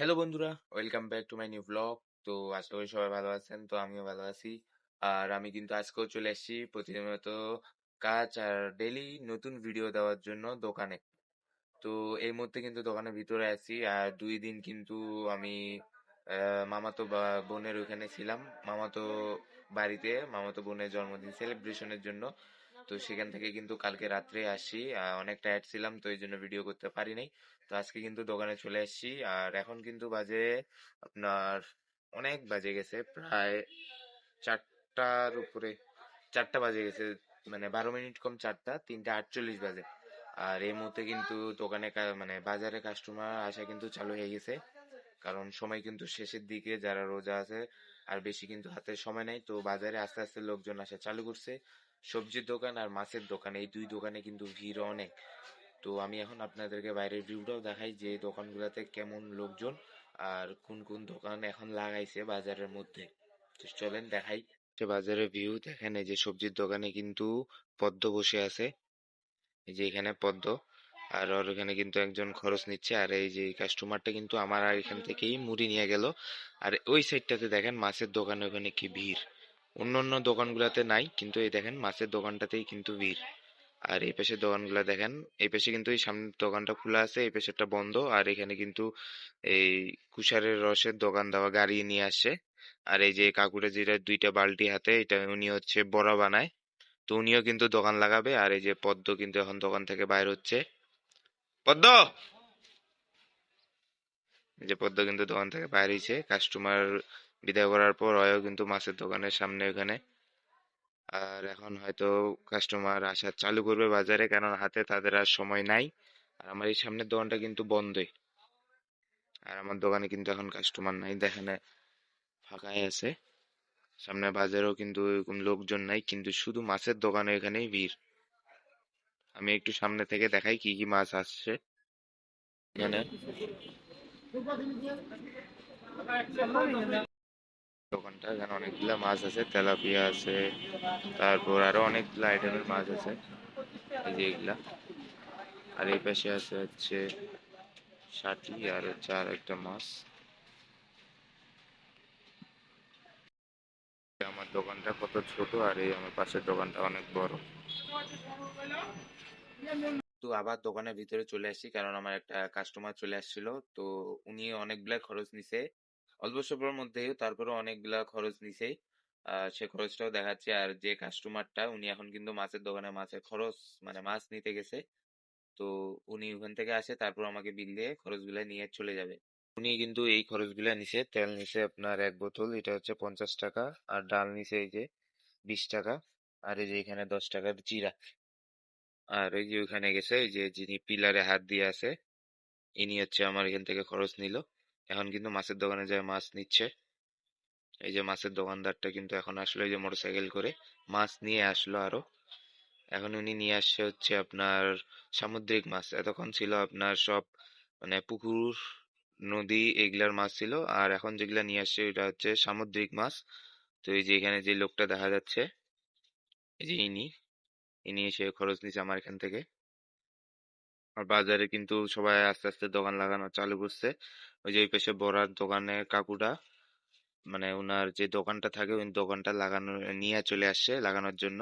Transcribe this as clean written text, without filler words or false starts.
Hello বন্ধুরা, welcome back to my new blog. তো আশা করি সবাই ভালো আছেন। তো আমিও ভালো আছি। আর আমি কিন্তু আজকেও চলে এসেছি প্রতিনিয়ত কাজ আর ডেইলি নতুন ভিডিও দেওয়ার জন্য দোকানে। তো এই মুহূর্তে কিন্তু দোকানের ভিতরে আছি। আর 2 দিন কিন্তু আমি মামাতো বোনের ওখানে ছিলাম। মামাতো বাড়িতে মামাতো বোনের জন্মদিন সেলিব্রেশনের জন্য। তো সেখান থেকে কিন্তু কালকে রাত্রে আসি। অনেক টায়ার্ড ছিলাম, তো এই জন্য ভিডিও করতে পারি নাই। তো আজকে কিন্তু দোকানে চলে আসছি। আর এখন কিন্তু বাজে আপনার অনেক বাজে গেছে, প্রায় 4টার উপরে। 4টা বাজে গেছে, মানে 12 মিনিট কম 4টা, 3টা 48 বাজে। আর এই মুহূর্তে কিন্তু দোকানে মানে বাজারে কাস্টমার আসা কিন্তু চালু হয়ে গেছে। কারণ সময় কিন্তু শেষের দিকে, যারা রোজা আছে আর বেশি কিন্তু হাতে সময় নাই, তো বাজারে আস্তে আস্তে লোকজন আসা চালু করছে। সবজির দোকান আর মাছের দোকান, এই দুই দোকানে কিন্তু ভিড় অনেক। তো আমি এখন আপনাদেরকে বাইরের ভিউটাও দেখাই যে দোকানগুলোতে কেমন লোকজন আর কোন কোন দোকান এখন লাগাইছে বাজারের মধ্যে। তো চলেন দেখাই। বাজারের ভিউ দেখেন, এই যে সবজির দোকানে কিন্তু পদ্ম বসে আছে। এই যে এখানে পদ্ম, আর ওর এখানে কিন্তু একজন খরচ নিচ্ছে। আর এই যে কাস্টমারটা কিন্তু আমার আর এখান থেকেই মুড়ি নিয়ে গেল। আর ওই সাইডটাতে দেখেন মাছের দোকানে ওখানে কি ভিড়। অন্য অন্য দোকানগুলোতে নাই, কিন্তু এই দেখেন মাছের দোকানটাতেই কিন্তু ভিড়। আর এই পাশের দোকানগুলো দেখেন, এই পাশে কিন্তু এই সামনের দোকানটা খোলা আছে, এই পাশেরটা বন্ধ। আর এখানে কিন্তু এই কুশারের রসের দোকান দেওয়া গাড়ি নিয়ে আসছে। আর এই যে কাকুটা যেটা দুইটা বালতি হাতে, এটা উনি হচ্ছে বড়া বানায়। তো উনিও কিন্তু দোকান লাগাবে। আর এই যে পদ্ম কিন্তু এখন দোকান থেকে বাইর হচ্ছে। পদ্ম, এই যে পদ্ম কিন্তু দোকান থেকে বাইর হয়েছে কাস্টমার বিদায় করার পর। হয়ও কিন্তু মাছের দোকানের সামনে ওখানে। আর এখন হয়তো কাস্টমার আসা চালু করবে বাজারে, কারণ হাতে তাদের আর সময় নাই। আর আমার এই সামনের দোকানটা কিন্তু বন্ধই। আর আমার দোকানে কিন্তু এখন কাস্টমার নাই, দেখেন ফাঁকাই আছে। সামনে বাজারেও কিন্তু ওইরকম লোকজন নাই, কিন্তু শুধু মাছের দোকানে এখানেই ভিড়। আমি একটু সামনে থেকে দেখাই কি কি মাছ আসছে এখানে। দোকানটা এখানে অনেকগুলা মাছ আছে, তেলাপিয়া আছে, তারপর আরো অনেকগুলা আইটেমের মাছ আছে। এই যে এগুলা। আর এই পাশে আছে হচ্ছে ষাটি, আর হচ্ছে আর একটা মাছ। আমার দোকানটা কত ছোট, আর এই আমার পাশের দোকানটা অনেক বড়। তো আবার দোকানের ভিতরে চলে আসি, কারণ আমার একটা কাস্টমার চলে আসছিল। তো উনি অনেকগুলা খরচ নিছে, অল্প স্বল্পর মধ্যেই, তারপরে অনেকগুলা খরচ নিছে। সে খরচটাও দেখাচ্ছে। আর যে কাস্টমারটা, উনি এখন কিন্তু মাছের দোকানে মাছের খরচ মানে মাছ নিতে গেছে। তো উনি ওখান থেকে আসে, তারপর আমাকে বিল দিয়ে খরচগুলা নিয়ে চলে যাবে। উনি কিন্তু এই খরচগুলা নিছে। তেল নিছে আপনার 1 বোতল, এটা হচ্ছে 50 টাকা। আর ডাল নিছে এই যে 20 টাকা। আর এই যে এখানে 10 টাকার জিরা। আর এই যে ওখানে গেছে, এই যে যিনি পিলারে হাত দিয়ে আছে, ইনি হচ্ছে আমার এখান থেকে খরচ নিল। এখন কিন্তু মাছের দোকানে যায় মাছ নিচ্ছে। এই যে মাছের দোকানদারটা কিন্তু এখন আসলো, এই যে মোটরসাইকেল করে মাছ নিয়ে আসলো আরো। এখন উনি নিয়ে আসছে হচ্ছে আপনার সামুদ্রিক মাছ। এতক্ষণ ছিল আপনার সব মানে পুকুর, নদী এগুলার মাছ ছিল। আর এখন যেগুলা নিয়ে আসছে এটা হচ্ছে সামুদ্রিক মাছ। তো এই যে এখানে যে লোকটা দেখা যাচ্ছে, এই যে ইনি, ইনি এসে খরচ নিচ্ছে আমার এখান থেকে। আর বাজারে কিন্তু সবাই আস্তে আস্তে দোকান লাগানো চালু করছে। ওই যে ওই পাশে বড়ার দোকানে কাকুটা, মানে ওনার যে দোকানটা থাকে ওই দোকানটা লাগানো নিয়ে চলে আসছে লাগানোর জন্য।